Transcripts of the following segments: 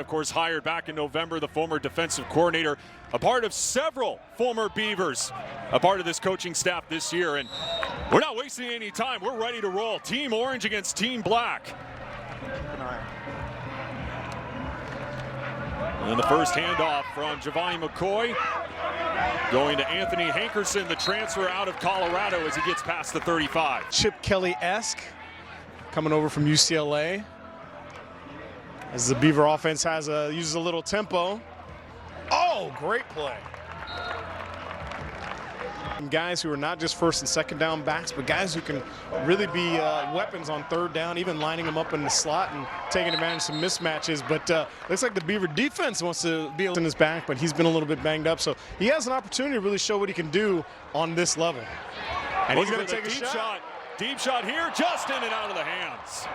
course, hired back in November, the former defensive coordinator, a part of several former Beavers, a part of this coaching staff this year. And we're not wasting any time. We're ready to roll. Team Orange against Team Black. And the first handoff from Giovanni McCoy going to Anthony Hankerson, the transfer out of Colorado, as he gets past the 35. Chip Kelly-esque coming over from UCLA. As the Beaver offense uses a little tempo. Oh, great play. Guys who are not just first and second down backs, but guys who can really be weapons on third down, even lining them up in the slot and taking advantage of some mismatches. But looks like the Beaver defense wants to be in his back, but he's been a little bit banged up. So he has an opportunity to really show what he can do on this level. And he's going to take a shot. Deep shot here, just in and out of the hands.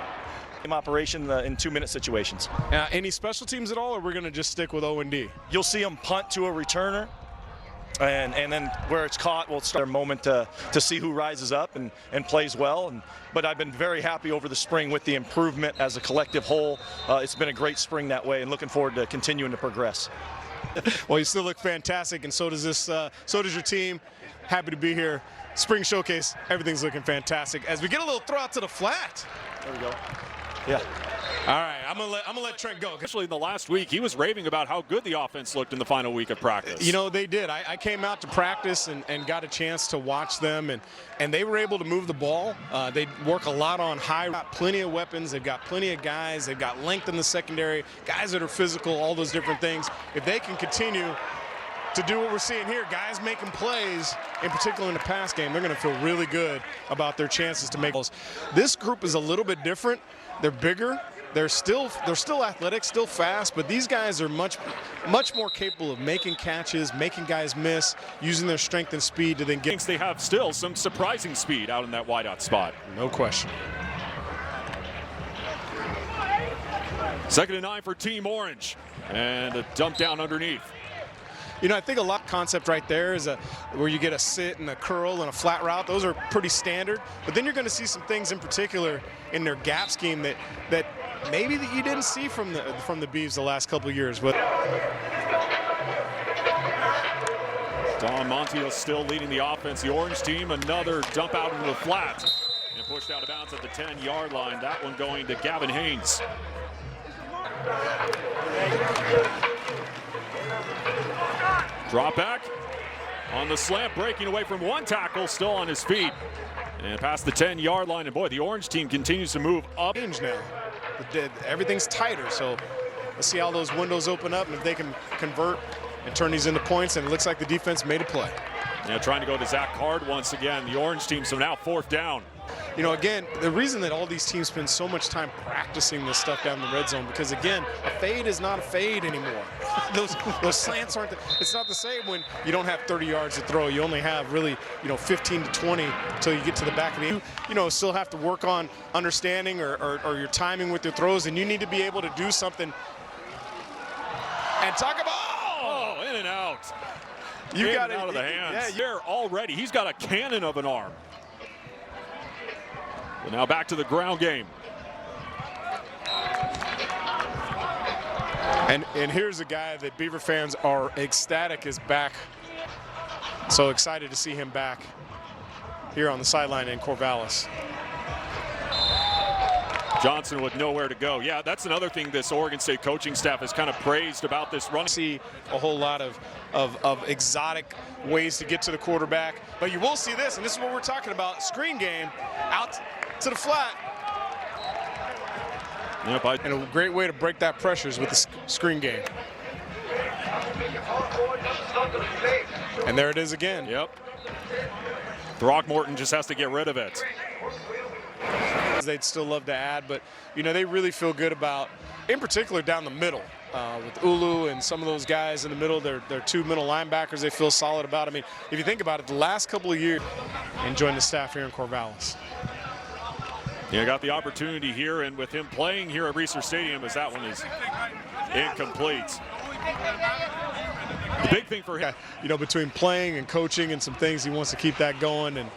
Operation in 2-minute situations. Any special teams at all, or we're going to just stick with O&D? You'll see them punt to a returner. And then where it's caught, we'll start a moment to see who rises up and plays well. But I've been very happy over the spring with the improvement as a collective whole. It's been a great spring that way, and looking forward to continuing to progress. Well, you still look fantastic, and so does this. So does your team. Happy to be here. Spring showcase, everything's looking fantastic. As we get a little throw out to the flat. There we go. Yeah. All right, I'm gonna let Trent go. Actually, in the last week, he was raving about how good the offense looked in the final week of practice. You know, they did. I came out to practice and got a chance to watch them, and they were able to move the ball. They work a lot on high. Got plenty of weapons. They've got plenty of guys. They've got length in the secondary, guys that are physical, all those different things. If they can continue to do what we're seeing here, guys making plays, in particular in the pass game, they're going to feel really good about their chances to make those. This group is a little bit different. They're bigger. They're still athletic, still fast, but these guys are much more capable of making catches, making guys miss, using their strength and speed to then get. They have still some surprising speed out in that wideout spot. No question. 2nd and 9 for Team Orange, and a dump down underneath. You know, I think a lot concept right there is where you get a sit and a curl and a flat route. Those are pretty standard. But then you're going to see some things in particular in their gap scheme that maybe that you didn't see from the Beavs the last couple of years. But Don Montiel still leading the offense. The Orange team, another dump out into the flat and pushed out of bounds at the 10-yard line. That one going to Gavin Haynes. Drop back on the slant, breaking away from one tackle, still on his feet. And past the 10-yard line, and boy, the Orange team continues to move up. Now, everything's tighter, so let's see how those windows open up and if they can convert and turn these into points, and it looks like the defense made a play. Now trying to go to Zach Card once again, the Orange team, so now 4th down. You know, again, the reason that all these teams spend so much time practicing this stuff down the red zone, because again, a fade is not a fade anymore. those slants aren't. It's not the same when you don't have 30 yards to throw. You only have really, 15 to 20 until you get to the back of the. You know, still have to work on understanding or your timing with your throws, and you need to be able to do something. And talk about in and out. You got it out of the hands. Yeah, there already. He's got a cannon of an arm. Well, now back to the ground game. And here's a guy that Beaver fans are ecstatic is back. So excited to see him back here on the sideline in Corvallis. Johnson with nowhere to go. Yeah, that's another thing this Oregon State coaching staff has kind of praised about this run. See a whole lot of exotic ways to get to the quarterback, but you will see this, and this is what we're talking about, screen game, out to the flat. Yep, and a great way to break that pressure is with the screen game. And there it is again. Yep. Throckmorton just has to get rid of it. They'd still love to add, but they really feel good about, in particular down the middle, with Ulu and some of those guys in the middle. They're 2 middle linebackers they feel solid about. I mean, if you think about it, the last couple of years, and join the staff here in Corvallis. Yeah, got the opportunity here, and with him playing here at Reser Stadium, as that one is incomplete. The big thing for him, between playing and coaching and some things, he wants to keep that going, and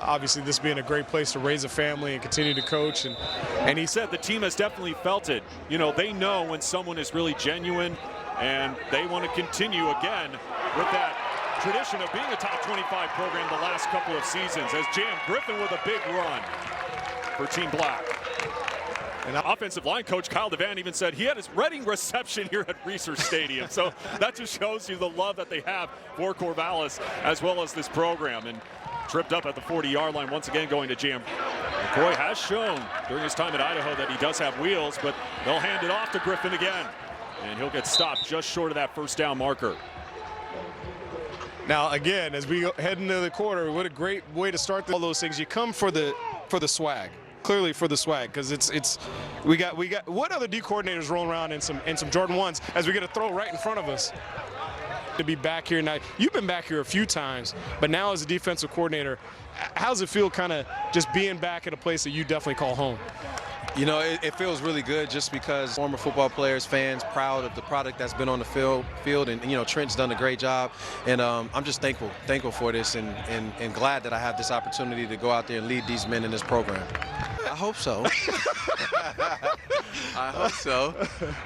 obviously this being a great place to raise a family and continue to coach. And he said the team has definitely felt it. You know, they know when someone is really genuine, and they want to continue again with that tradition of being a top 25 program the last couple of seasons, as J.M. Griffin with a big run for Team Black. And offensive line coach Kyle DeVan even said he had his wedding reception here at Reser Stadium. So that just shows you the love that they have for Corvallis as well as this program. And tripped up at the 40-yard line once again going to J.M. McCoy has shown during his time at Idaho that he does have wheels, but they'll hand it off to Griffin again. And he'll get stopped just short of that first down marker. Now, again, as we head into the quarter, what a great way to start all those things. You come for the swag. Clearly for the swag, because we got what other D coordinators rolling around in some Jordan 1s as we get a throw right in front of us. To be back here now, you've been back here a few times, but now as a defensive coordinator, how's it feel kind of just being back at a place that you definitely call home? You know, it feels really good just because former football players, fans, proud of the product that's been on the field, and you know, Trent's done a great job, and I'm just thankful for this, and glad that I have this opportunity to go out there and lead these men in this program. I hope so. I hope so.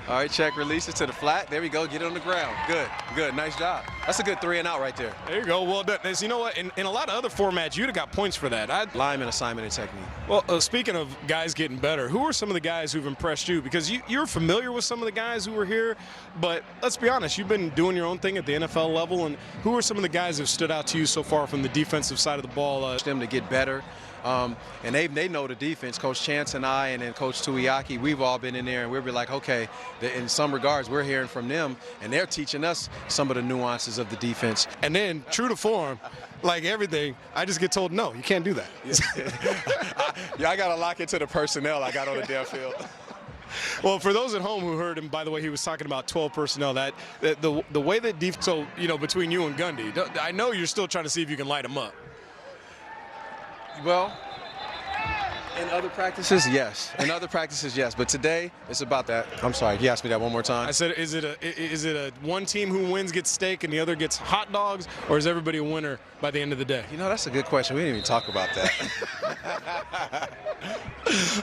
All right, check, release it to the flat. There we go, get it on the ground. Good, nice job. That's a good 3 and out right there. There you go, well done. You know what, in a lot of other formats, you'd have got points for that. Lineman assignment and technique. Well, speaking of guys getting better, who are some of the guys who've impressed you? Because you're familiar with some of the guys who were here, but let's be honest, you've been doing your own thing at the NFL level, and who are some of the guys who've stood out to you so far from the defensive side of the ball? Them to get better. And they know the defense. Coach Chance and I, and then Coach Tuiaki, we've all been in there, and we'll be like, okay, in some regards, we're hearing from them, and they're teaching us some of the nuances of the defense. And then, true to form, like everything, I just get told, no, you can't do that. I got to lock into the personnel I got on the damn field. Well, for those at home who heard him, by the way, he was talking about 12 personnel. That the way that so you know, between you and Gundy, I know you're still trying to see if you can light him up. Well, in other practices, yes. In other practices, yes. But today, it's about that. I'm sorry. You asked me that one more time. I said, is it a one team who wins gets steak and the other gets hot dogs, or is everybody a winner by the end of the day? You know, that's a good question. We didn't even talk about that.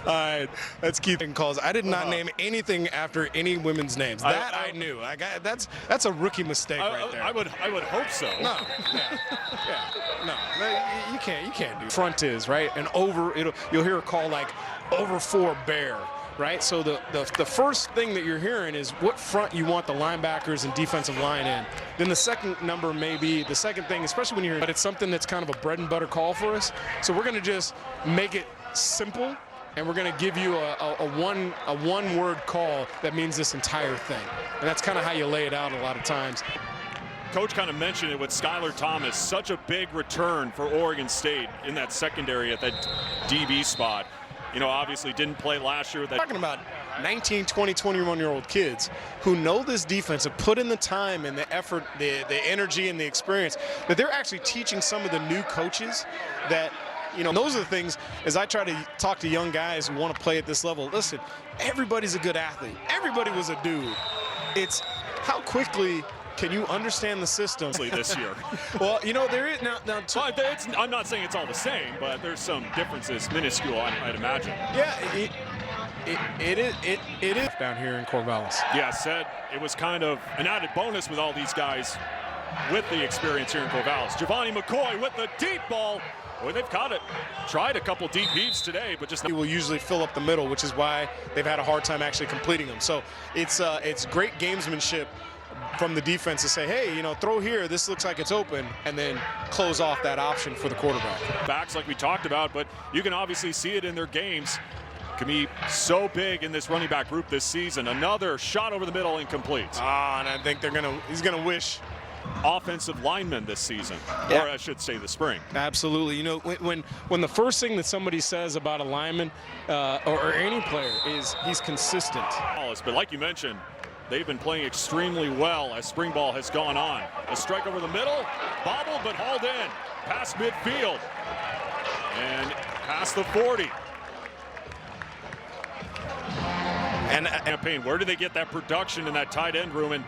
All right, let's keep in calls. I did not name anything after any women's names. That I knew. That's a rookie mistake right there. I would hope so. No, no, you can't do. Front is right, and over you'll hear a call like over 4 bear. Right, so the first thing that you're hearing is what front you want the linebackers and defensive line in. Then the second number may be the second thing, especially when you're. But it's something that's kind of a bread and butter call for us. So we're going to just make it simple, and we're going to give you a one-word call that means this entire thing. And that's kind of how you lay it out a lot of times. Coach kind of mentioned it with Skylar Thomas, such a big return for Oregon State in that secondary at that DB spot. You know, obviously didn't play last year. Talking about 19, 20, 21-year-old kids who know this defense, have put in the time and the effort, the energy and the experience, that they're actually teaching some of the new coaches that, you know, those are the things, as I try to talk to young guys who want to play at this level, listen, everybody's a good athlete. Everybody was a dude. It's how quickly can you understand the system this year? Well, you know, there is now I'm not saying it's all the same, but there's some differences, minuscule, I'd imagine. Yeah, it is down here in Corvallis. Yeah, said it was kind of an added bonus with all these guys with the experience here in Corvallis. Giovanni McCoy with the deep ball. Boy, they've got it. Tried a couple deep heaves today, but just. He will usually fill up the middle, which is why they've had a hard time actually completing them. So it's great gamesmanship from the defense to say, hey, you know, throw here, this looks like it's open, and then close off that option for the quarterback. Backs like we talked about, but you can obviously see it in their games. Can be so big in this running back group this season. Another shot over the middle, incomplete. And I think he's gonna wish. Offensive lineman this season, yeah. Or I should say the spring. Absolutely. You know, when the first thing that somebody says about a lineman or any player is he's consistent. But like you mentioned, they've been playing extremely well as spring ball has gone on. A strike over the middle, bobbled but hauled in, past midfield, and past the 40. And campaign, where do they get that production in that tight end room? And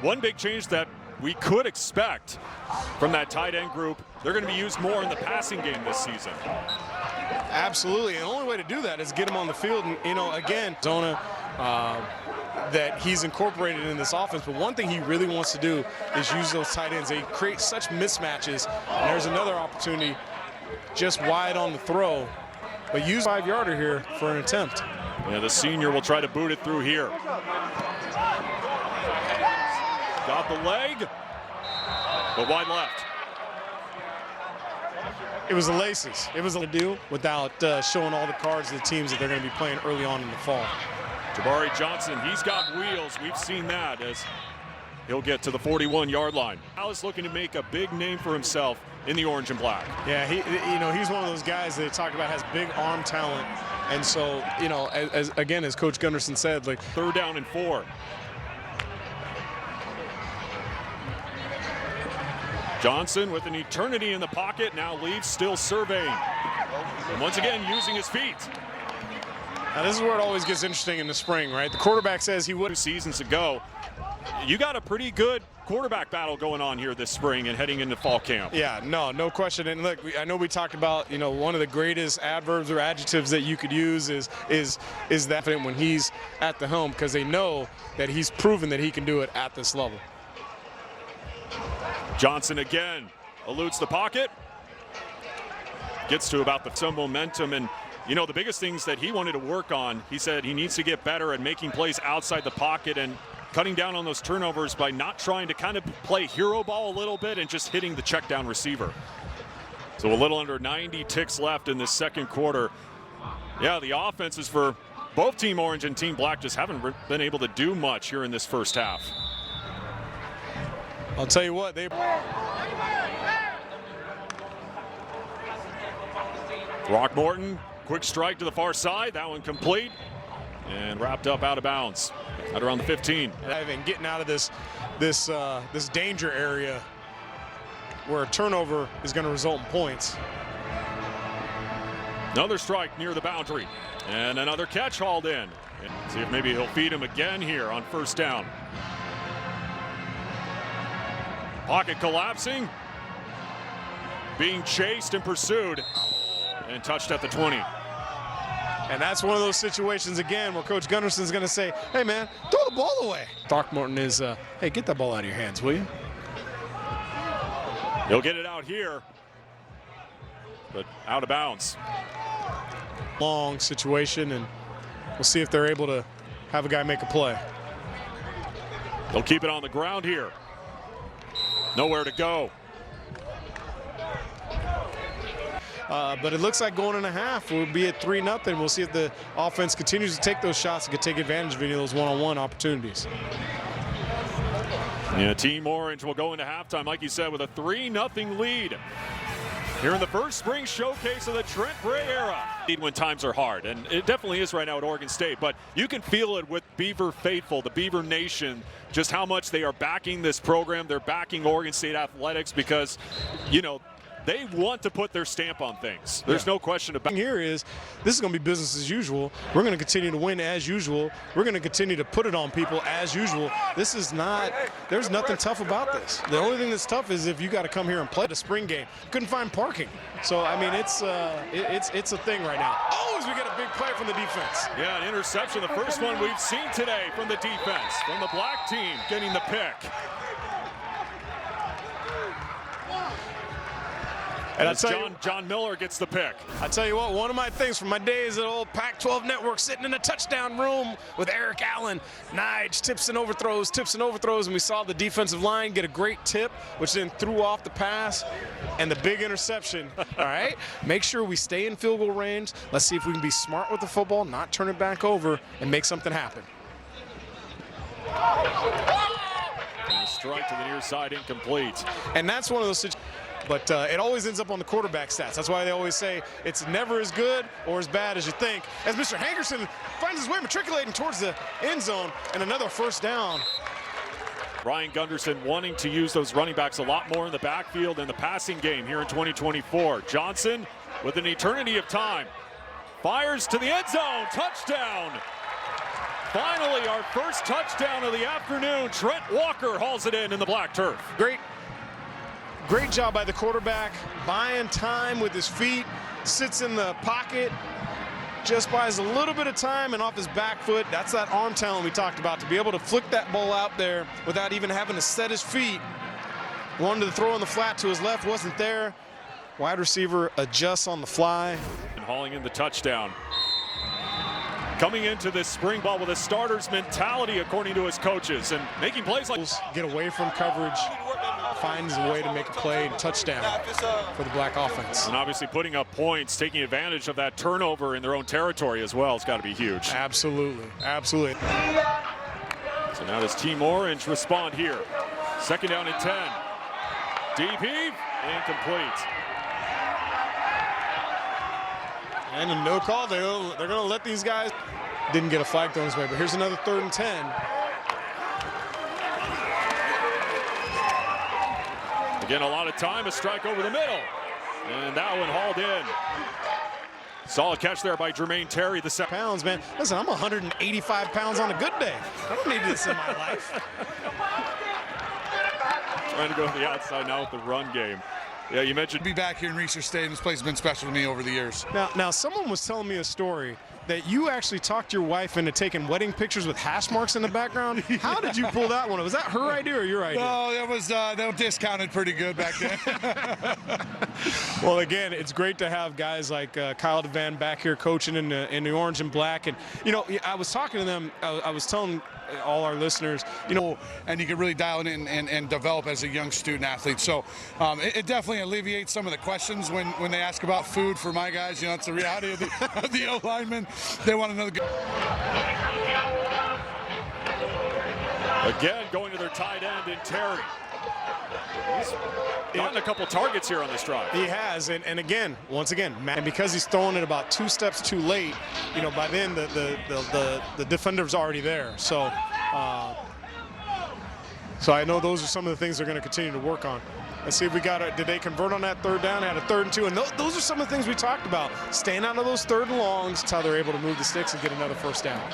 one big change that we could expect from that tight end group. They're going to be used more in the passing game this season. Absolutely. And the only way to do that is get him on the field. And, you know, again, Zona, that he's incorporated in this offense. But one thing he really wants to do is use those tight ends. They create such mismatches. And there's another opportunity just wide on the throw. But use 5-yarder here for an attempt. Yeah, the senior will try to boot it through here. Got the leg, but wide left. It was the laces. It was to do without showing all the cards to the teams that they're going to be playing early on in the fall. Jabari Johnson, he's got wheels. We've seen that as he'll get to the 41-yard line. Alice looking to make a big name for himself in the orange and black. Yeah, he's one of those guys that they talk about has big arm talent. And so, as Coach Gunderson said, like 3rd down and 4. Johnson with an eternity in the pocket, now leaves, still surveying. And once again, using his feet. Now this is where it always gets interesting in the spring, right? The quarterback says he would. 2 seasons ago, you got a pretty good quarterback battle going on here this spring and heading into fall camp. Yeah, no question. And look, I know we talked about, one of the greatest adverbs or adjectives that you could use is that when he's at the helm, because they know that he's proven that he can do it at this level. Johnson again eludes the pocket, gets to about some momentum, and the biggest things that he wanted to work on, he said he needs to get better at making plays outside the pocket and cutting down on those turnovers by not trying to kind of play hero ball a little bit and just hitting the check down receiver. So a little under 90 ticks left in this second quarter. Yeah, the offenses for both Team Orange and Team Black just haven't been able to do much here in this first half. I'll tell you what, Throckmorton, quick strike to the far side, that one complete and wrapped up out of bounds at around the 15. And getting out of this danger area where a turnover is going to result in points. Another strike near the boundary and another catch hauled in. See if maybe he'll feed him again here on 1st down. Pocket collapsing, being chased and pursued, and touched at the 20. And that's one of those situations, again, where Coach Gunderson's going to say, hey, man, throw the ball away. Throckmorton is, hey, get that ball out of your hands, will you? He'll get it out here, but out of bounds. Long situation, and we'll see if they're able to have a guy make a play. They'll keep it on the ground here. Nowhere to go. But it looks like going in a half, we'll be at 3-0. We'll see if the offense continues to take those shots and can take advantage of any of those one-on-one opportunities. Yeah, Team Orange will go into halftime, like you said, with a 3-0 lead. Here in the first spring showcase of the Trent Bray era. When times are hard, and it definitely is right now at Oregon State, but you can feel it with Beaver Faithful, the Beaver Nation, just how much they are backing this program. They're backing Oregon State athletics because, they want to put their stamp on things. There's no question about it. Here is, this is going to be business as usual. We're going to continue to win as usual. We're going to continue to put it on people as usual. This is not, there's nothing tough about this. The only thing that's tough is if you got to come here and play the spring game. Couldn't find parking. So, I mean, it's a thing right now. Oh, as we get a big play from the defense. Yeah, an interception, the first one we've seen today from the defense, from the black team getting the pick. And as John Miller gets the pick. I tell you what, one of my things from my days at old Pac-12 Network, sitting in a touchdown room with Eric Allen, Nige, tips and overthrows, and we saw the defensive line get a great tip, which then threw off the pass and the big interception. All right, make sure we stay in field goal range. Let's see if we can be smart with the football, not turn it back over, and make something happen. And a strike to the near side, incomplete. And that's one of those situations. But it always ends up on the quarterback stats. That's why they always say it's never as good or as bad as you think. As Mr. Hankerson finds his way matriculating towards the end zone, and another 1st down. Ryan Gunderson wanting to use those running backs a lot more in the backfield in the passing game here in 2024. Johnson with an eternity of time. Fires to the end zone. Touchdown. finally, our first touchdown of the afternoon. Trent Walker hauls it in the black turf. Great job by the quarterback, buying time with his feet, sits in the pocket, just buys a little bit of time, and off his back foot, that's that arm talent we talked about, to be able to flick that ball out there without even having to set his feet. Wanted to throw in the flat to his left, wasn't there. Wide receiver adjusts on the fly. And hauling in the touchdown. Coming into this spring ball with a starter's mentality, according to his coaches, and making plays like Get away from coverage, finds a way to make a play and touchdown for the black offense. and obviously putting up points, taking advantage of that turnover in their own territory as well. It's got to be huge. Absolutely, absolutely. So now does Team Orange respond here? Second down and 10. Deep heave, incomplete. And a no call. They're going to let these guys. Didn't get a flag thrown his way, but here's another 3rd and 10. Again, a lot of time, a strike over the middle. And that one hauled in. Solid catch there by Jermaine Terry, the second. Pounds, man. Listen, I'm 185 pounds on a good day. I don't need this in my life. Trying to go to the outside now with the run game. Yeah, you mentioned. Be back here in Research Stadium. This place has been special to me over the years. Now, someone was telling me a story that you actually talked your wife into taking wedding pictures with hash marks in the background. How did you pull that one? Was that her idea or your idea? No, that was they were discounted pretty good back then. Well, again, it's great to have guys like Kyle DeVan back here coaching in the orange and black. And, you know, I was talking to them. I was telling all our listeners, you know, and you can really dial it in and develop as a young student athlete. So it definitely alleviates some of the questions when they ask about food for my guys. You know, it's the reality of the O-linemen. They want to know the. Again, going to their tight end in Terry. He's gotten a couple targets here on this drive. He has, and again, once again, and because he's throwing it about 2 steps too late, you know, by then the defender's already there. So I know those are some of the things they're going to continue to work on. Let's see if we got it. Did they convert on that 3rd down? Had a 3rd and 2, and those are some of the things we talked about. Staying out of those 3rd and longs. That's how they're able to move the sticks and get another 1st down.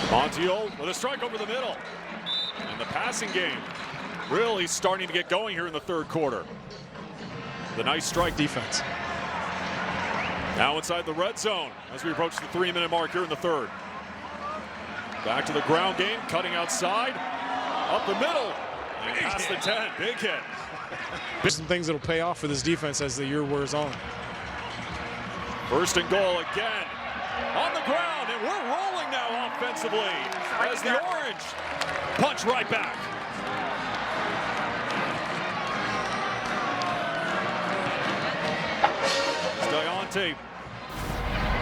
Montiel with a strike over the middle. And the passing game really starting to get going here in the 3rd quarter. The nice strike Defense. now inside the red zone as we approach the 3-minute mark here in the 3rd. Back to the ground game, cutting outside, up the middle, and past the 10. Big hit. There's some things that'll pay off for this defense as the year wears on. 1st and goal again. On the ground, and we're rolling now offensively as the Orange punch right back. Deontay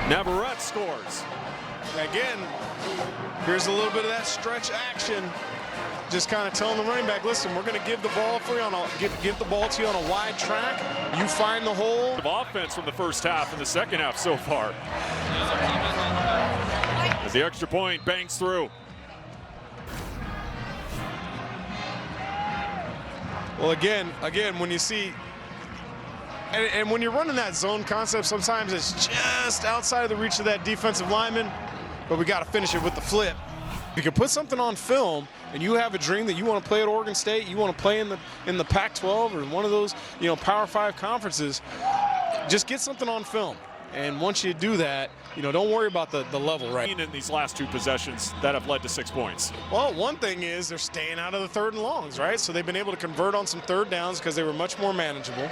Navarrete scores. Again, here's a little bit of that stretch action. Just kind of telling the running back, listen, we're going to give the ball for you on give the ball to you on a wide track. You find the hole. Of offense from the first half and the second half so far. As the extra point bangs through. Well, again, when you see, and when you're running that zone concept, sometimes it's just outside of the reach of that defensive lineman, but we got to finish it with the flip. You can put something on film, and you have a dream that you want to play at Oregon State, you want to play in the Pac-12 or in one of those, you know, Power 5 conferences. Just get something on film, and once you do that, you know, don't worry about the level, right? In these last 2 possessions that have led to 6 points. Well, one thing is they're staying out of the 3rd and longs, right? So they've been able to convert on some 3rd downs because they were much more manageable.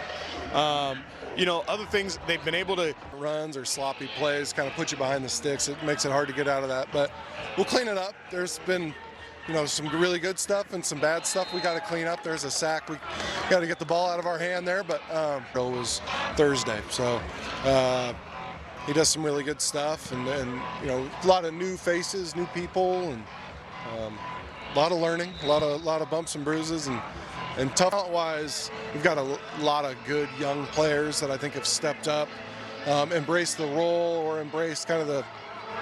You know, other things they've been able to. Runs or sloppy plays kind of put you behind the sticks. It makes it hard to get out of that, but we'll clean it up. There's been, you know, some really good stuff and some bad stuff we got to clean up. There's a sack. We got to get the ball out of our hand there, but it was Thursday, so he does some really good stuff, and you know, a lot of new faces, new people, and a lot of learning, a lot of bumps and bruises, and talent-wise, we've got a lot of good young players that I think have stepped up, embraced the role or embraced kind of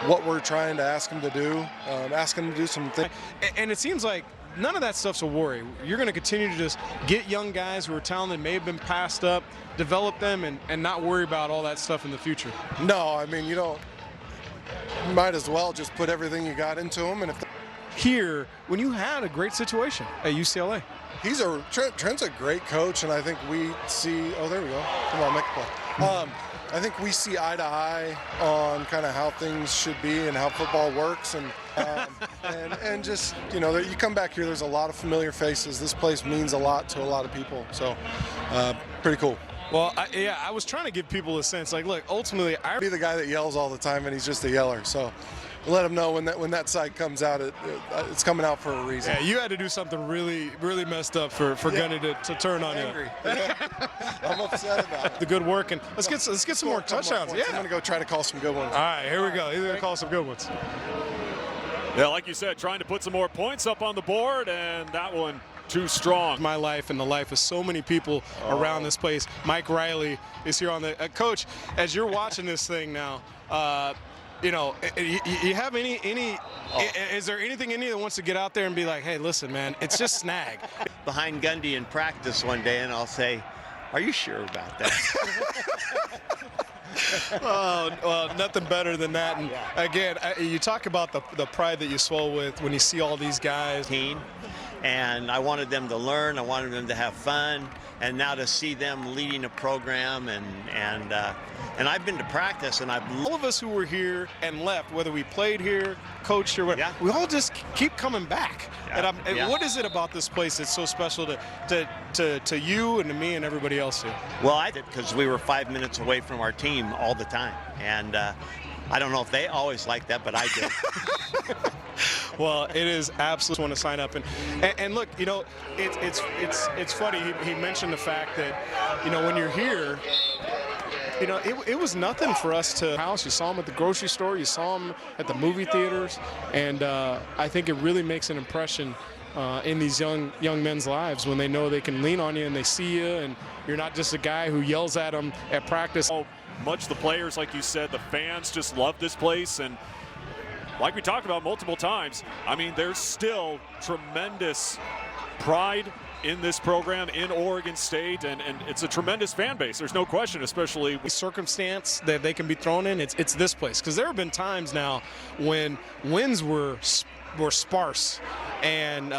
what we're trying to ask them to do, ask them to do some things. And it seems like none of that stuff's a worry. You're going to continue to just get young guys who are talented, may have been passed up, develop them, and not worry about all that stuff in the future. No, I mean, you don't. you might as well just put everything you got into them. And if Here, when you had a great situation at UCLA. Trent's a great coach, and I think we see. Oh, there we go. Come on, make a play. I think we see eye to eye on kind of how things should be and how football works, and just you come back here. There's a lot of familiar faces. This place means a lot to a lot of people, so pretty cool. Well, I was trying to give people a sense, like, look, ultimately, I Be the guy that yells all the time, and he's just a yeller. So let him know when that side comes out, it's coming out for a reason. Yeah, you had to do something really, really messed up for Gunny to turn on Angry. you. I'm upset about it. The good work, and let's get some more touchdowns. I'm Yeah. gonna go try to call some good ones. All right, here we go. He's gonna call some good ones. Yeah, like you said, trying to put some more points up on the board, and that one too strong. My life and the life of so many people around this place. Mike Riley is here on the Coach. As you're watching this thing now, you have any? Is there anything in you that wants to get out there and be like, hey, listen, man, it's just snag. Behind Gundy in practice one day, and I'll say, "Are you sure about that?" Oh, well, nothing better than that. And again, you talk about the pride that you swell with when you see all these guys. Team, and I wanted them to learn. I wanted them to have fun, and now to see them leading a program, and I've been to practice, and All of us who were here and left, whether we played here, coached here, Yeah. we all just keep coming back. Yeah. And what is it about this place that's so special to you and to me and everybody else here? well, I did because we were 5 minutes away from our team all the time, and I don't know if they always like that, but I did. Well, it is absolutely want to sign up and look, it's funny. He mentioned the fact that when you're here, it was nothing for us to house. You saw him at the grocery store, you saw him at the movie theaters, and I think it really makes an impression in these young men's lives when they know they can lean on you and they see you, and you're not just a guy who yells at them at practice. Much the players, like you said, the fans just love this place, and like we talked about multiple times, I mean, there's still tremendous pride in this program in Oregon State, and it's a tremendous fan base. There's no question, especially with Circumstance that they can be thrown in, it's this place, because there have been times now when wins were sparse, and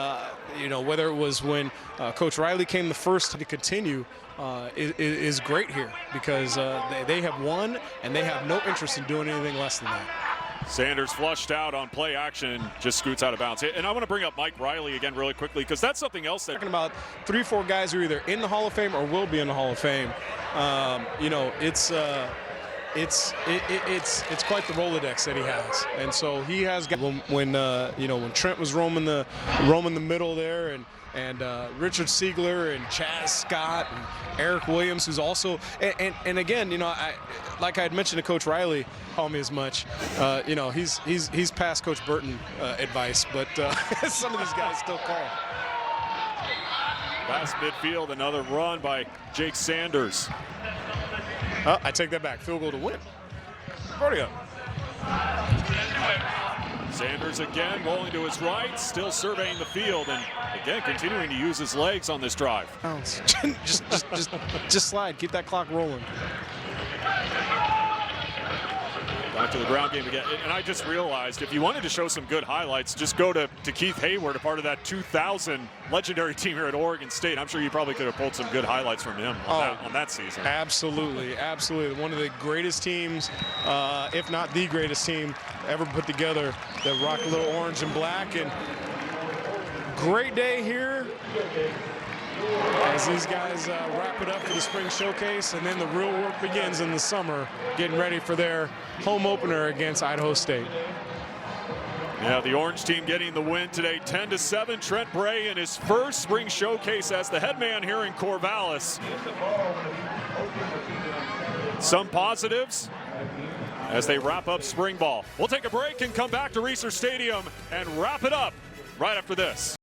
whether it was when Coach Riley came the first to continue is great here, because they have won and they have no interest in doing anything less than that. Sanders flushed out on play action, just scoots out of bounds. And I want to bring up Mike Riley again really quickly, because that's something else that Talking about 3-4 guys who are either in the Hall of Fame or will be in the Hall of Fame. It's quite the Rolodex that he has, and so he has got when Trent was roaming the middle there, and Richard Siegler and Chaz Scott and Eric Williams, who's also and again, like I had mentioned to Coach Riley, call me as much. He's past Coach Burton advice, but some of these guys still call. Past midfield, another run by Jake Sanders. I take that back. Field goal to win. Already up. Sanders again rolling to his right, still surveying the field, and again continuing to use his legs on this drive. just slide. Keep that clock rolling. Back to the ground game again. And I just realized, if you wanted to show some good highlights, just go to Keith Hayward, a part of that 2000 legendary team here at Oregon State. I'm sure you probably could have pulled some good highlights from him on that season. Absolutely. One of the greatest teams, if not the greatest team ever put together, that rock a little orange and black. And great day here as these guys wrap it up for the spring showcase, and then the real work begins in the summer, getting ready for their home opener against Idaho State. Yeah, the Orange team getting the win today, 10-7. Trent Bray in his first spring showcase as the head man here in Corvallis. Some positives as they wrap up spring ball. We'll take a break and come back to Reser Stadium and wrap it up right after this.